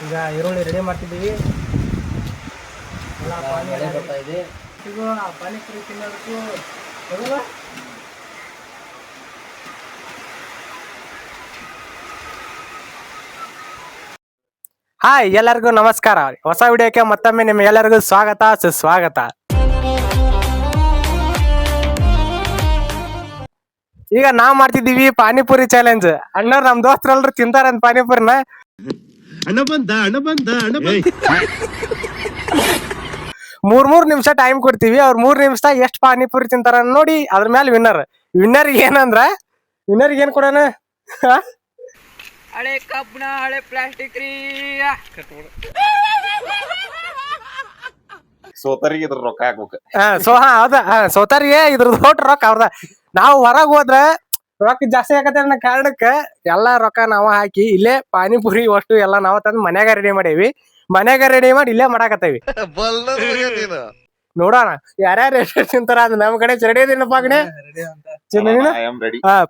ಈಗ ಈರುಳ್ಳಿ ರೆಡಿ ಮಾಡ್ತಿದ್ದೀವಿ. ಬರ್ತಾ ಇದೆ. ಪಾನಿಪುರಿ ತಿನ್ನೋದಕ್ಕೂ ಹಾಯ್, ಎಲ್ಲರಿಗೂ ನಮಸ್ಕಾರ. ಹೊಸ ವಿಡಿಯೋಕ್ಕೆ ಮತ್ತೊಮ್ಮೆ ನಿಮ್ಗೆ ಎಲ್ಲರಿಗೂ ಸ್ವಾಗತ ಸುಸ್ವಾಗತ. ಈಗ ನಾವ್ ಮಾಡ್ತಿದ್ದೀವಿ ಪಾನಿಪುರಿ ಚಾಲೆಂಜ್. ಅಣ್ಣ ನಮ್ ದೋಸ್ತರೆಲ್ರು ತಿಂತಾರ ಅಂತ ಪಾನಿಪುರಿನ. ಮೂರ್ ನಿಮಿಷ ಟೈಮ್ ಕೊಡ್ತೀವಿ. ಅವ್ರ 3 ನಿಮಿಷದಾಗ ಎಷ್ಟು ಪಾನಿಪುರಿ ತಿಂತಾರ ನೋಡಿ, ಅದ್ರ ಮೇಲೆ ವಿನ್ನರ್ ಏನಂದ್ರ ವಿನ್ನರ್ಗೆ ಏನ್ ಕೊಡೋಣ? ಹಳೆ ಕಬ್ಬಿಣ, ಹಳೆ ಪ್ಲಾಸ್ಟಿಕ್ ರೀ. ಸೋತರಿಗೆ ಇದ್ರ ರೊಕ್ಕ ಹಾಕ್ಬೇಕು. ಹೌದಾ, ಸೋತಾರಿಗೆ ಇದ್ರದ್ದು ಹೊಟ್ಟು ರೊಕ್ಕ ಅವ್ರದ. ನಾವು ಹೊರಗ್ ಹೋದ್ರ ರೊಕ್ಕ ಜಾಸ್ತಿ ಆಗತ್ತೆ ಅನ್ನೋ ಕಾರಣಕ್ಕ ಎಲ್ಲಾ ರೊಕ್ಕ ನಾವ ಹಾಕಿ ಇಲ್ಲೇ ಪಾನಿಪುರಿ ಅಷ್ಟು ಎಲ್ಲಾ ನಾವ ತಂದು ಮನ್ಯಾಗ ರೆಡಿ ಮಾಡೇವಿ. ಮನ್ಯಾಗ ರೆಡಿ ಮಾಡಿ ಇಲ್ಲೇ ಮಾಡಾಕತ್ತೇವಿ. ನೋಡೋಣ ಯಾರ್ಯಾರು ಎಷ್ಟು ತಿಂತಾರ. ಅದು ನಮ್ ಕಡೆ ರೆಡಿ ಇದೀನಪ್ಪ ಕಡೆ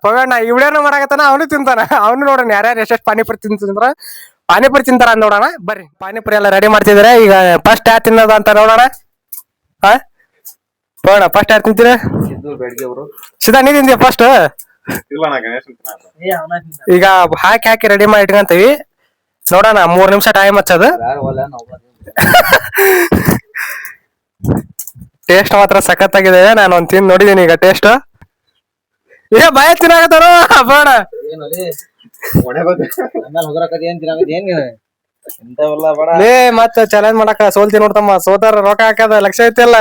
ಪಗಣ್ಣ ಈ ವಿಡಿಯೋನ ಮಾಡಾಕತ್ತಾನ. ಅವನು ತಿಂತಾನ. ಅವನು ನೋಡೋಣ ಯಾರ್ಯಾರು ಎಷ್ಟೆಷ್ಟು ಪಾನಿಪುರಿ ತಿಂತಾರ ಅಂತ ನೋಡೋಣ. ಬರ್ರಿ, ಪಾನಿಪುರಿ ಎಲ್ಲ ರೆಡಿ ಮಾಡ್ತಿದಾರೆ. ಈಗ ಫಸ್ಟ್ ಯಾರು ತಿನ್ನೋದು ಅಂತ ನೋಡೋಣ. ಪಗಣ್ಣ ಫಸ್ಟ್ ಯಾರು ತಿಂತೀರ? ಸಿದ್ಧ, ನೀ ತಿಂತೀಯ ಫಸ್ಟ್? ಈಗ ಹಾಕಿ ರೆಡಿ ಮಾಡಿ ಇಟ್ಕೊಂತೀವಿ. ನೋಡೋಣ 3 ನಿಮಿಷ ಟೈಮ್ ಹಚ್ಚೋದು. ಟೇಸ್ಟ್ ಮಾತ್ರ ಸಖತ್ತಾಗಿದೆ. ನಾನು ಒಂದ್ ತಿಂದು ನೋಡಿದೀನಿ. ಈಗ ಟೇಸ್ಟ್ ಭಯ ತಿನ್ನಾಗತ್ತಾರ ಬೇಡ. ಮತ್ತ ಚಾಲೆಂಜ್ ಮಾಡಕ ಸೋಲ್ತಿ ನೋಡ್ತಮ್ಮ. ಸೋತಾರ ರೊಕ್ಕ ಹಾಕದ ಲಕ್ಷ ಐತಿಲ್ಲ.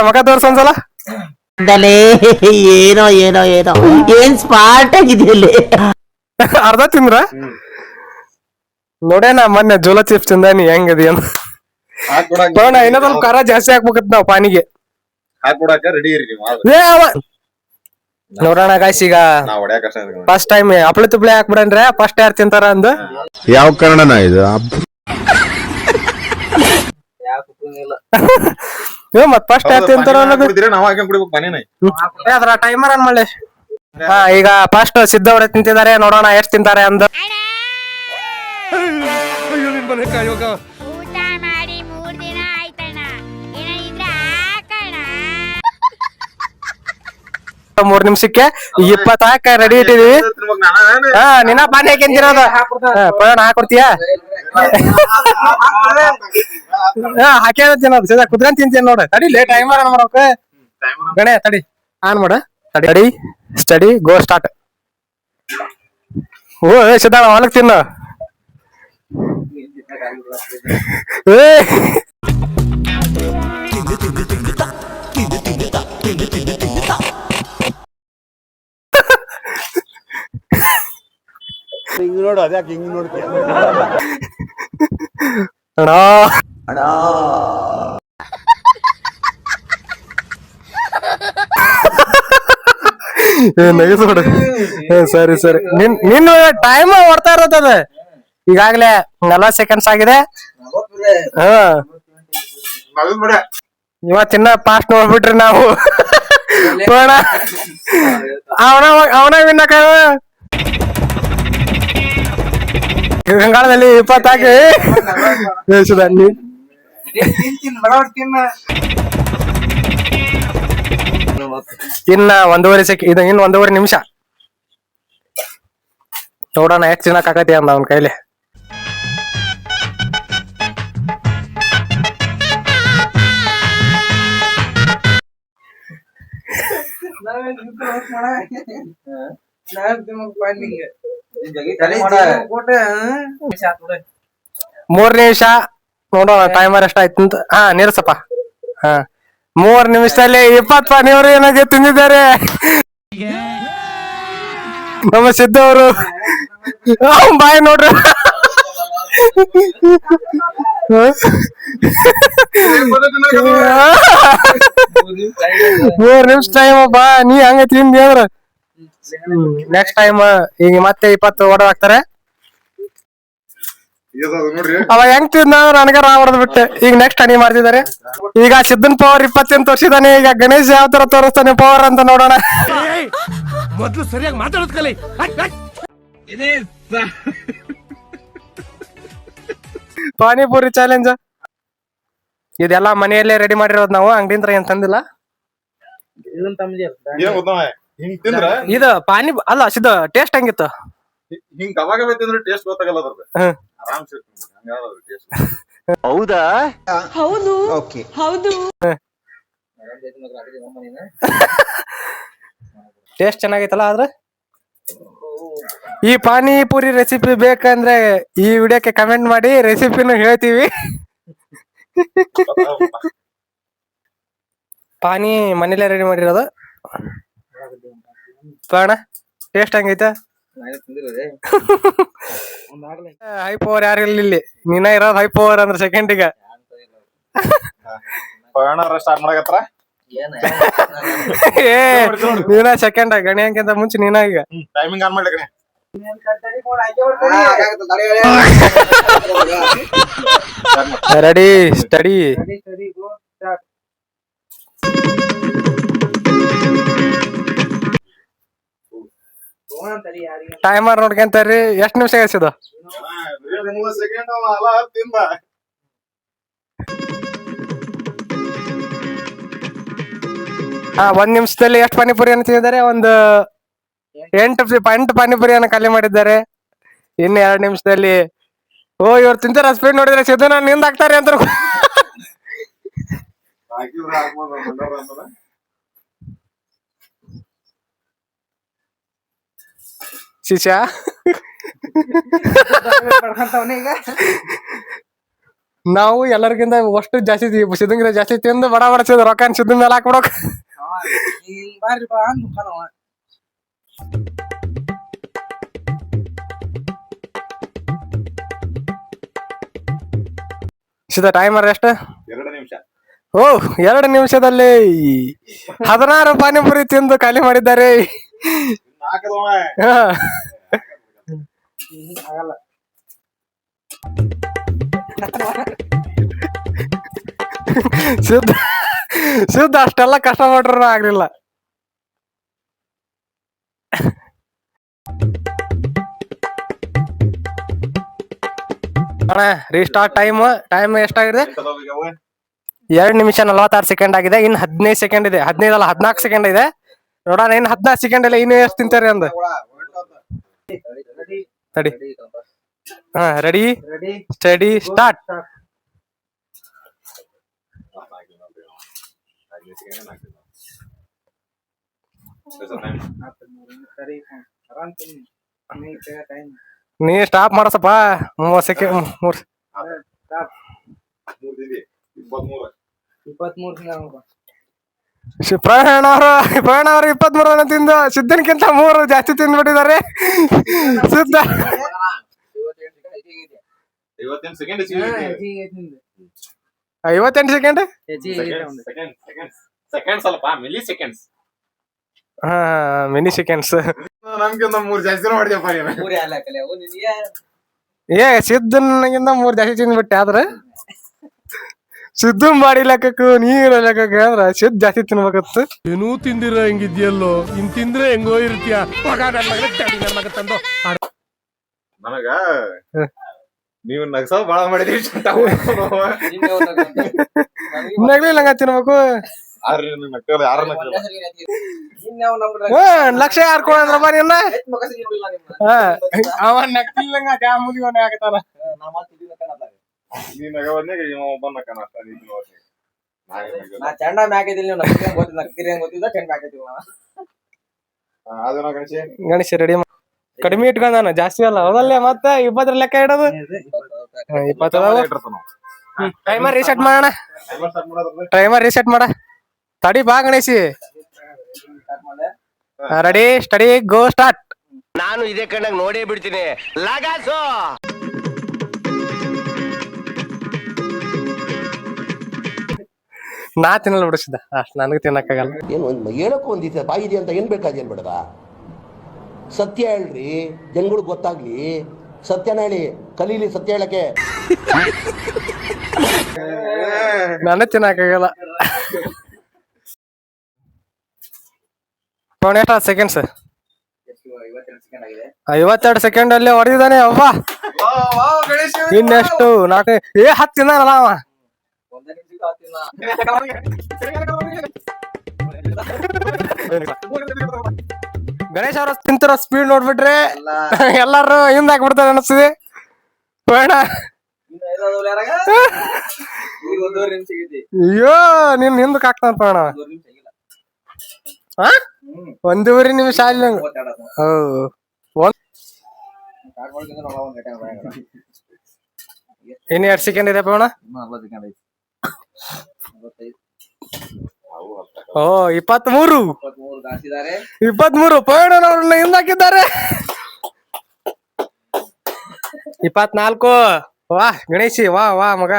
ಮಗ ತೋರ್ಸ ಒಂದ್ಸಲ. ಏನೋ ಏನೋ ಏನೋ ಏನ್ ಸ್ಮಾರ್ಟ್ ಆಗಿದೆಯಲ್ಲಿ. ಅರ್ಧ ತಿಂದ್ರ ನೋಡೇನ ಮೊನ್ನೆ ಜೋಲ ಚಿಪ್ಸ್ ತಿಂದಾನಿ ಹೆಂಗದಿ ಅಂತ. ಇನ್ನೊಂದ್ ಸ್ವಲ್ಪ ಖಾರ ಜಾಸ್ತಿ ಹಾಕ್ಬೇಕತ್ ನಾವ್ ಪಾನಿಗೆ. ನೋಡೋಣ ಗಾಯ್ಸ್, ಈಗ ಫಸ್ಟ್ ಟೈಮ್ ಹಪ್ಳ ತುಪ್ಳೆ ಹಾಕ್ಬಿಡನ್ರೆ. ಫಸ್ಟ್ ಯಾರು ತಿಂತಾರ ಅಂದ ಯಾವ ಕಾರಣನ ಇದು? ಮತ್ ಫಸ್ಟ್ ಯಾರು ತಿಂತಾರ ಅದ್ರ ಟೈಮರ್ ಅನ್ ಮಾಡಿ. ಈಗ ಫಸ್ಟ್ ಸಿದ್ಧ ಅವ್ರೆ ತಿಂತಿದ್ದಾರೆ. ನೋಡೋಣ ಎಷ್ಟು ತಿಂತಾರೆ ಅಂದ. ಊಟ ಮಾಡಿ 3 ದಿನ ಆಯ್ತಣ್ಣ. ಏನಿದ್ರೆ ಹಾಕಣ. 3 ನಿಮಿಷಕ್ಕೆ 20 ಹಾಕ ರೆಡಿ ಇಟ್ಟಿದೀವಿ. ನಿನ್ನ ಪಾನಿ ಹಾಕಿರೋದು ಪೋಣ ಹಾಕೊಡ್ತೀಯ? ಹಾಕಿ ತಿನ್ನೋದು ಸೀದಾ ಕುತ್ಕೊಂಡ್ ತಿಂತೀನಿ ನೋಡ. ತಡಿ ಟೈಮರ್ ಆನ್ ಮಾಡೋಕೆ. ಗಣೆ ತಡಿ ಆನ್ ಮಾಡ. ತಡಿ ಸ್ಟಡಿ ಗೋ ಸ್ಟಾರ್ಟ್. ಓ ಸಿದ್ಧಾಳ ಹೊಲಕ್ ತಿನ್ನ. ಹಿಂಗ್ ನೋಡು, ಅದ್ಯಾಕೆ ಹಿಂಗ್ ನೋಡ್ತೀಯ ಅಣ್ಣ? ನಗಿಸ್ಬಿಡ. ಸರಿ ನಿನ್ನ ಟೈಮ್ ಓಡ್ತಾ ಇರತ್ತದ. ಈಗಾಗ್ಲೇ 40 ಸೆಕೆಂಡ್ಸ್ ಆಗಿದೆ. ಇವತ್ತಿನ ಫಾಸ್ಟ್ ನೋಡ್ಬಿಟ್ರಿ ನಾವು. ಅವನ ವಿನ್ನಕ ಗಂಗಾಳದಲ್ಲಿ 20 ಹಾಕಿ. ಇನ್ನ 1.5 ಸೆಕೆಂಡ್. ಇದು ಇನ್ನು 1.5 ನಿಮಿಷ. ನೋಡೋಣ ಎಷ್ಟು ತಿನ್ನಕ್ ಆಗತಿ ಅಂದ ಅವನ ಕೈಲಿ. ಮೂರ್ ನಿಮಿಷ ನೋಡೋಣ ಟೈಮರ್ ಎಷ್ಟಾಯ್ತು ಅಂತ. ನಿಲ್ಸಪ್ಪ. 3 ನಿಮಿಷದಲ್ಲಿ 20 ಪಾನಿಯವರು ಏನಾಗೆ ತಿಂದಿದ್ದಾರೆ ನಮ್ಮ ಸಿದ್ಧ ಅವರು. ಬಾಯ್ ನೋಡ್ರಿ. 3 ನಿಮಿಷ ಟೈಮ್ ಬಾ. ನೀ ಹಂಗ ತಿಂದಿ ಅಂದ್ರ ನೆಕ್ಸ್ಟ್ ಟೈಮ್ ಈಗ ಮತ್ತೆ 20 ಓಡರ್ ಹಾಕ್ತಾರೆ. ನೋಡ್ರಿ ಅವ ಹೆಂಗ್ ತಿಂದ ನನಗ ರಾವಣದ ಬಿಟ್ಟೆ. ಈಗ ನೆಕ್ಸ್ಟ್ ಹನಿ ಮಾಡ್ತಿದ್ದಾರೆ. ಈಗ ಸಿದ್ದನ್ ಪವರ್ 28 ತೋರಿಸಿದಾನೆ. ಈಗ ಗಣೇಶ್ ಯಾವ ತರ ತೋರಿಸ್ತಾನೆ ಪವರ್ ಅಂತ ನೋಡೋಣ. ಮೊದ್ಲು ಸರಿಯಾಗಿ ಮಾತಾಡೋದ್ ಕಲಿ. ಪಾನಿಪುರಿ ಚಾಲೆಂಜ್ ಇದೆಲ್ಲ ಮನೆಯಲ್ಲೇ ರೆಡಿ ಮಾಡಿರೋದು ನಾವು, ಅಂಗಡಿಯಿಂದ ಏನ್ ತಂದಿಲ್ಲ. ಏನ್ ಗೊತ್ತ ಹಿಂಗ್ ತಿಂದ್ರ ಇದು ಪಾನಿ ಅಲ್ಲ ಸಿದ್ದ ಟೇಸ್ಟ್ ಹೆಂಗಿತ್ತು? ಹಿಂಗ್ ಕವಾಗ ತಿಂದ್ರೆ ಟೇಸ್ಟ್ ಗೊತ್ತಾಗಲ್ಲ ಅದ್ರದ್ದು. ಹ್ಮ್. ಆರಾಮ್ ಟೇಸ್ಟ್. ಹೌದಾ? ಹೌದು ಹೌದು ಟೇಸ್ಟ್ ಚೆನ್ನಾಗೈತಲ್ಲ. ಆದ್ರೆ ಈ ಪಾನಿಪುರಿ ರೆಸಿಪಿ ಬೇಕಂದ್ರೆ ಈ ವಿಡಿಯೋಕ್ಕೆ ಕಮೆಂಟ್ ಮಾಡಿ, ರೆಸಿಪಿನೂ ಹೇಳ್ತೀವಿ. ಪಾನಿ ಮನೇಲೆ ರೆಡಿ ಮಾಡಿರೋದು. ಕಾರಣ ಟೇಸ್ಟ್ ಹೆಂಗೈತೆ? ಹೈ ಪವರ್ ಯಾರು ಇಲ್ಲಿ, ನೀನ ಇರೋದು ಹೈ ಪವರ್ ಅಂದ್ರೆ ಸೆಕೆಂಡಿಗೆ. ಸ್ಟಾರ್ಟ್ ಮಾಡಕತ್ರ ಏ ನೀನ ಸೆಕೆಂಡ್ ಗಣಿ ಅಂಕಿಂತ ಮುಂಚೆ ನೀನ ಈಗ ಟೈಮಿಂಗ್ ಆನ್ ಮಾಡ್ಲಿಕ್ಕೆ ರೆಡಿ ಸ್ಟಡಿ. ಟೈಮರ್ ನೋಡ್ಕೊಂತಾರ್ರಿ. ಎಷ್ಟ್ ನಿಮಿಷ ಆಗಿಸಿದ? ಸೆಕೆಂಡ್ ಅಲ್ಲ ತಿಂದ ಹಾ, 1 ನಿಮಿಷದಲ್ಲಿ ಎಷ್ಟು ಪಾನಿಪುರಿಯನ್ನು ತಿಂದಿದ್ದಾರೆ? ಒಂದು 8 ಪಾನಿಪುರಿಯನ್ನು ಖಾಲಿ ಮಾಡಿದ್ದಾರೆ. ಇನ್ನು 2 ನಿಮಿಷದಲ್ಲಿ ಇವ್ರು ತಿಂತಾರ ಸ್ಪೀಡ್ ನೋಡಿದ್ರೆ ಸಿದ್ದನ ನಿಂದ ಹಾಕ್ತಾರೆ ಅಂತ. ಹಾಕಿದ್ರೆ ಹಾಕ್ಬೋದು ಅಂದ್ರೆ ಶಿಶಾ ನಾವು ಎಲ್ಲರಿಗಿಂತ ಅಷ್ಟು ಜಾಸ್ತಿ ಸಿದ್ದಂಗಿಂತ ಜಾಸ್ತಿ ತಿಂದು ಬಡ ಬಡಸಿದ್ ರೊಕ್ಕ ಸಿದ್ದ ಮೇಲೆ ಹಾಕ್ಬಿಡೋಕ್. ಸಿದ್ದ ಟೈಮರ್ ಎಷ್ಟು? 2 ನಿಮಿಷ. 2 ನಿಮಿಷದಲ್ಲಿ 16 ಪಾನಿಪುರಿ ತಿಂದು ಖಾಲಿ ಮಾಡಿದ್ದಾರೆ. ಹಾ. ಸಿದ್ದ ಅಷ್ಟೆಲ್ಲ ಕಷ್ಟ ಪಟ್ರು ಆಗ್ಲಿಲ್ಲ. ಅಣ್ಣ ರೀಸ್ಟಾರ್ಟ್ ಟೈಮ್ ಎಷ್ಟಾಗಿದೆ? 2 ನಿಮಿಷ 46 ಸೆಕೆಂಡ್ ಆಗಿದೆ. ಇನ್ನು 15 ಸೆಕೆಂಡ್ ಇದೆ. 15 ಅಲ್ಲ 14 ಸೆಕೆಂಡ್ ಇದೆ. ನೋಡೋಣ ಇನ್ನು 14 ಸೆಕೆಂಡ್ ಅಲ್ಲಿ ಇನ್ನು ಎಷ್ಟು ತಿಂತಾರೆ ಅಂದ. ತಡಿ. ಹಾ, ರೆಡಿ ಸ್ಟಡಿ ಸ್ಟಾರ್ಟ್. ನೀ ಸ್ಟಾಪ್ ಮಾಡಸಪ್ಪ. 30 ಸೆಕೆಂಡ್. 23 ಪ್ರಯಾಣ ಅವರು 23 ತಿಂದು ಸಿದ್ದನ್ಕಿಂತ 3 ಜಾಸ್ತಿ ತಿಂದ್ಬಿಟ್ಟಿದ್ದಾರೆ. ಸಿದ್ದ 58 ಸೆಕೆಂಡ್. 58 ಸೆಕೆಂಡ್. ಸೆಕೆಂಡ್ಸ್ ಅಲ್ಲಪ್ಪ, ಮಿಲಿ ಸೆಕೆಂಡ್ಸ್. ಹಾ, ಮಿನಿ ಸೆಕೆಂಡ್ಸ್. ನಮ್ಗಿಂತ 3 ಜಾಸ್ತಿ ಮಾಡಿದ್ಯಪ್ಪ ನೀನು. ಸಿದ್ದನ್ಗಿಂತ 3 ಜಾಸ್ತಿ ತಿಂದ್ಬಿಟ್ಟೆ. ಆದ್ರೆ ಸಿದ್ದು ಮಾಡಿ ಲೆಕ್ಕಕ್ಕೂ ನೀರ ಲೆಕ್ಕಕ್ಕೆ ಆದ್ರ ಸಿದ್ ಜಾಸ್ತಿ ತಿನ್ಬೇಕತ್ತು. ಏನೂ ತಿಂದಿರ ಹೆಂಗಿದ್ಯಲ್ಲೋ, ಇನ್ ತಿಂದ್ರೆ ಹೆಂಗೋ ಇರ್ತೀಯ. ನನಗ ನೀವು ನಗ್ಸೋದ್ ಬಾಳ ಮಾಡಿದ್ರಿ. ನಗ್ಲಿಲ್ಲ ತಿನ್ಬೇಕು. ಲಕ್ಷ ಯಾರು ಕೊಡಂದ್ರಪ್ಪ ನಿನ್ನ? ಅವ ನಗ್ತಿಲ್ಲಂಗ ಮುಗಿವನ ಆಗತಾನ. ಗಣೇಶ ರೆಡಿ ಕಡಿಮೆ ಇಟ್ಕೊಂಡ ಜಾಸ್ತಿ ಅಲ್ಲ ಹೌದಲ್ಲೇ. ಮತ್ತೆ 20 ಲೆಕ್ಕ ಇಡೋದು. 20 ಟೈಮರ್ ರೀಸೆಟ್ ಮಾಡೋಣ. ಟೈಮರ್ ರೀಸೆಟ್ ಮಾಡ. ತಡಿ ಬಾ ಗಣೇಶಿ. ರೆಡಿ ಸ್ಟಡಿ ಗೋ ಸ್ಟಾರ್ಟ್. ನಾನು ಇದೇ ಕಣ್ಣಾಗ ನೋಡೇ ಬಿಡ್ತೀನಿ. ಲಗಾಸು ನಾ ತಿನ್ನಲ್ಲ ಬಿಡಿಸಿದ ಅಷ್ಟು ನನಗೆ ತಿನ್ನಕ್ಕಾಗಲ್ಲ. ಏನು ಹೇಳಕ್ಕೂ ಒಂದಿದೆ ಬಾಯಿದೆ ಅಂತ ಏನ್ ಬೇಕಾದೇನ್ ಬೇಡದ? ಸತ್ಯ ಹೇಳ್ರಿ, ಜನಗಳಿಗೆ ಗೊತ್ತಾಗ್ಲಿ. ಸತ್ಯನ ಹೇಳಿ, ಕಲೀಲಿ ಸತ್ಯ ಹೇಳಕ್ಕೆ. ನನ್ನ ತಿನ್ನಕ್ಕಾಗಲ್ಲ. ಎಷ್ಟು ಸೆಕೆಂಡ್ಸ್? 52 ಸೆಕೆಂಡ್ ಅಲ್ಲಿ ಹೊಡೆದಿದ್ದಾನೆ ಅವ್ವ. ಇನ್ನೆಷ್ಟು 4 10 ತಿಂದಾನಲ್ಲ ಅವ. ಗಣೇಶ್ ಅವ್ರ ತಿಂತಿರೋ ಸ್ಪೀಡ್ ನೋಡ್ಬಿಟ್ರೆ ಎಲ್ಲಾರು ಹಿಂದ್ ಹಾಕ್ಬಿಡ್ತಾರೆ ಅನಿಸ್ತಿದೆ. ಬೇಡ ಅಯ್ಯೋ ನಿನ್ ಹಿಂದಕ್ ಹಾಕ್ತಾನ ಪಣ. 1.5 ನಿಮಿಷ ಅಲ್ಲಿ ಇನ್ನು 2 ಸೆಕೆಂಡ್ ಇದೆ ಪಣ. ಓ 23 ಪಯಣನವ್ರನ್ನ ಹಿಂದಾಕಿದ್ದಾರೆ. 24. ವಾ ಗಣೇಶಿ ವಾ ವಾ ಮಗ,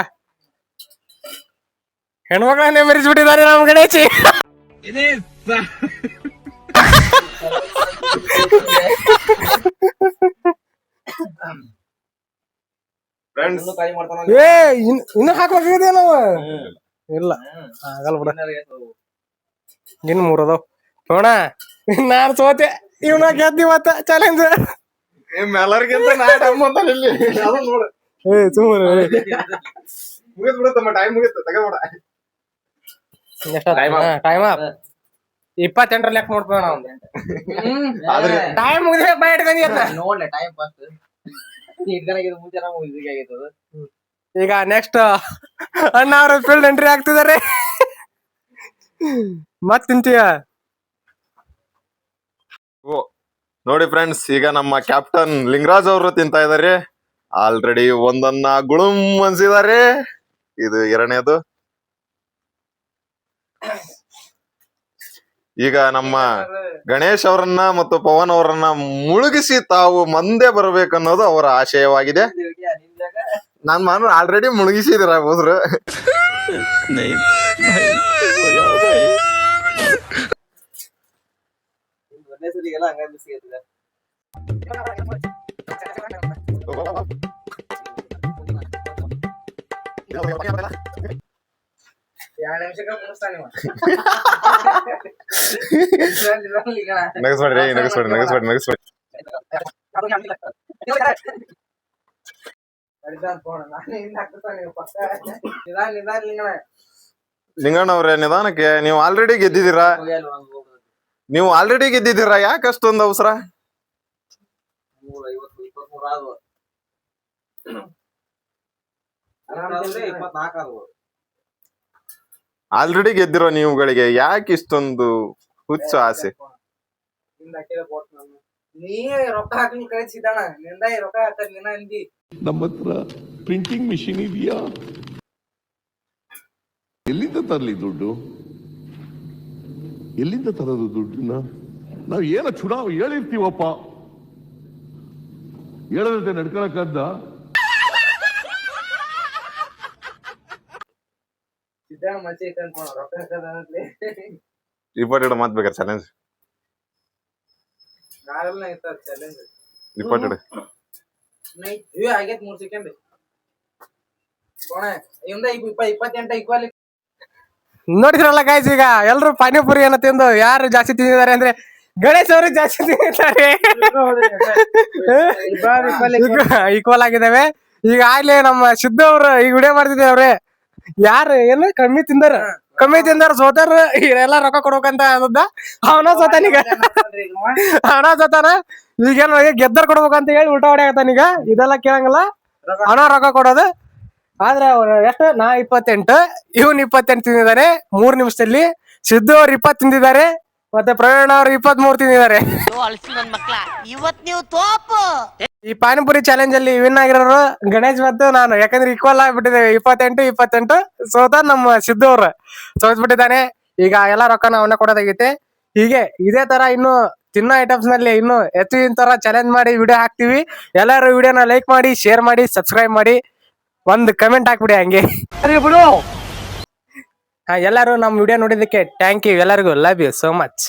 ಹೆಣ್ಮಕ್ಳನ್ನೇ ಮೆರೆಸ್ಬಿಟ್ಟಿದ್ದಾರೆ ನಮ್ ಗಣೇಶಿ. ಏ ಇನ್ನು ಹಾಕ್ಬೇಕಾಗಿದೆ ನಾವು. ಇಲ್ಲ ಆಗಲ್ಲ ಬಿಡ, ಇನ್ನು 3 ಅದಾವ. ನೋಡ ನಾನ್ ಸೋತೆ, ಇವ್ನ ಗೆದ್ದಿ ಮತ್ತ ಚಾಲೆಂಜ್. ಎಲ್ಲರಿಗಿಂತ ನಾ ಟೈಮ್ ಅಂತ ಇಲ್ಲಿ ನೋಡು. ಸುಮ್ಮನೆ ಮುಗಿದ್ ಬಿಡುತ್ತಮ್ಮ, ಟೈಮ್ ಮುಗಿತ್ತು ತಗೋಬೇಡ. ಟೈಮ್ 28 ಲೆಕ್ಕ ನೋಡ್ಬೋಣ ನಾವು. ಟೈಮ್ ಮುಗಿದ್ರೆ ಬೈ ಇಟ್ಕೊಂಡಿ ನೋಡ್ಲೆ ಟೈಮ್ ಪಾಸ್ ಮುಂಚೆ ಈಗ ನೆಕ್ಸ್ಟ್ ಅಣ್ಣ ಅವ್ರ ಫೀಲ್ಡ್ ಎಂಟ್ರಿ ಆಗ್ತಿದ್ದಾರೆ. ಮತ್ ತಿಂತೀಯ ನೋಡಿ ಫ್ರೆಂಡ್ಸ್, ಈಗ ನಮ್ಮ ಕ್ಯಾಪ್ಟನ್ ಲಿಂಗರಾಜ್ ಅವರು ತಿಂತಾ ಇದಾರೆ. ಆಲ್ರೆಡಿ ಒಂದನ್ನ ಗುಳುಮ್ ಅನ್ಸಿದ್ದಾರೆ. ಇದು 2ನೇದು. ಈಗ ನಮ್ಮ ಗಣೇಶ್ ಅವರನ್ನ ಮತ್ತು ಪವನ್ ಅವರನ್ನ ಮುಳುಗಿಸಿ ತಾವು ಮುಂದೆ ಬರ್ಬೇಕನ್ನೋದು ಅವರ ಆಶಯವಾಗಿದೆ. ನಾನು ಆಲ್ರೆಡಿ ಮುಳುಗಿಸಿದಿರ ಹೋದ್ರು. ನಗಸ್ಬೇಡ್ರಿ ಲಿಂಗಣ್ಣ ಅವ್ರೆ, ನಿಧಾನಕ್ಕೆ. ನೀವು ಆಲ್ರೆಡಿ ಗೆದ್ದಿದ್ದೀರಾ, ಯಾಕೆ ಅಷ್ಟೊಂದು ಅವಸರ? ಆಲ್ರೆಡಿ ಗೆದ್ದಿರೋ ನೀವುಗಳಿಗೆ ಯಾಕೆ ಇಷ್ಟೊಂದು ಹುಚ್ಚು ಆಸೆ? ರೊಕ್ಕ ಹಾಕಿ ಕಳಿಸಿದಾಣ ನಿಂದ ರೊಕ್ಕ ಹಾಕದ್ ಅಂದಿ. ನಮ್ಮ ಹತ್ರ ಪ್ರಿಂಟಿಂಗ್ ಮಿಷಿನ್ ಇದೆಯಾ? ಎಲ್ಲಿಂದ ತರಲಿ ದುಡ್ಡು? ಎಲ್ಲಿಂದ ತರೋದು ದುಡ್ಡನ್ನ? ನಾವು ಏನೋ ಚುನಾವಣೆ ಹೇಳಿರ್ತೀವಪ್ಪ, ಹೇಳದಂತೆ ನಡ್ಕೊಳಕ್ಕಂತ. ರಿಪೋರ್ಟೆಡ್ ಮಾತ್ ಬೇಕಾರೆ ಚಾಲೆಂಜ್. ರಿಪೋರ್ಟೆಡ್ ಆಗೈತ್ 3 ಸೆಕೆಂಡ್. ನೋಡಿದ್ರಲ್ಲ ಗೈಸ್, ಈಗ ಎಲ್ರು ಪಾನಿಪುರಿ ಅನ್ನ ತಿಂದು ಯಾರು ಜಾಸ್ತಿ ತಿಂದಿದ್ದಾರೆ ಅಂದ್ರೆ ಗಣೇಶ್ ಅವರು ಜಾಸ್ತಿ ತಿಂದಿದ್ದಾರೆ. ಈಕ್ವಲ್ ಆಗಿದ್ದಾವೆ. ಈಗ ಆಗ್ಲೇ ನಮ್ಮ ಸಿದ್ದು ಅವರು ಈಗ ವಿಡಿಯೋ ಮಾಡ್ತಿದ್ದೇವ್ರೆ, ಯಾರು ಏನು ಕಮ್ಮಿ ತಿಂದಾರ ಸೋತಾರ, ಇವರೆಲ್ಲ ರೊಕ್ಕ ಕೊಡ್ಬೇಕಂತ ಅನ್ನೋದ. ಅವನ ಸೋತಾನ ಈಗೇನು ಗೆದ್ದರ್ ಕೊಡ್ಬೇಕಂತ ಹೇಳಿ ಊಟ ಹೊಡೆಯಕತ್ತಾನೀಗ. ಇದೆಲ್ಲ ಕೇಳಂಗಿಲ್ಲ, ಅವನ ರೊಕ್ಕ ಕೊಡೋದು. ಆದ್ರೆ ಅವ್ರು ಎಷ್ಟು, ನಾ 28, ಇವನ್ 28 ತಿಂದಿದ್ದಾರೆ 3 ನಿಮಿಷದಲ್ಲಿ. ಸಿದ್ದು ಅವ್ರು 20 ತಿಂದಿದ್ದಾರೆ, ಮತ್ತೆ ಪ್ರವೀಣ್ ಅವ್ರು 23 ತಿಂದಿದ್ದಾರೆ. ಈ ಪಾನಿಪುರಿ ಚಾಲೆಂಜ್ ಅಲ್ಲಿ ವಿನ್ ಆಗಿರೋರು ಗಣೇಶ್ ಮತ್ತು ನಾನು, ಯಾಕಂದ್ರೆ ಈಕ್ವಲ್ ಆಗ್ಬಿಟ್ಟಿದ್ದೇವೆ. 28 ಸೋತ ನಮ್ಮ ಸಿದ್ದು ಅವ್ರು ಸೋತ್ಬಿಟ್ಟಿದ್ದಾನೆ. ಈಗ ಎಲ್ಲಾ ರೊಕ್ಕನ ಅವನ್ನ ಕೊಡೋದಾಗೈತೆ. ಹೀಗೆ ಇದೇ ತರ ಇನ್ನು ತಿನ್ನೋ ಐಟಮ್ಸ್ ನಲ್ಲಿ ಇನ್ನು ಹೆಚ್ಚಿನ ತರ ಚಾಲೆಂಜ್ ಮಾಡಿ ವಿಡಿಯೋ ಹಾಕ್ತಿವಿ. ಎಲ್ಲರೂ ವಿಡಿಯೋನ ಲೈಕ್ ಮಾಡಿ, ಶೇರ್ ಮಾಡಿ, ಸಬ್ಸ್ಕ್ರೈಬ್ ಮಾಡಿ, ಒಂದು ಕಮೆಂಟ್ ಹಾಕ್ಬಿಡಿ ಹಂಗೆ. ಎಲ್ಲರೂ ನಮ್ಮ ವಿಡಿಯೋ ನೋಡಿದಕ್ಕೆ ಥ್ಯಾಂಕ್ ಯು. ಎಲ್ಲರಿಗೂ ಲವ್ ಯು ಸೋ ಮಚ್.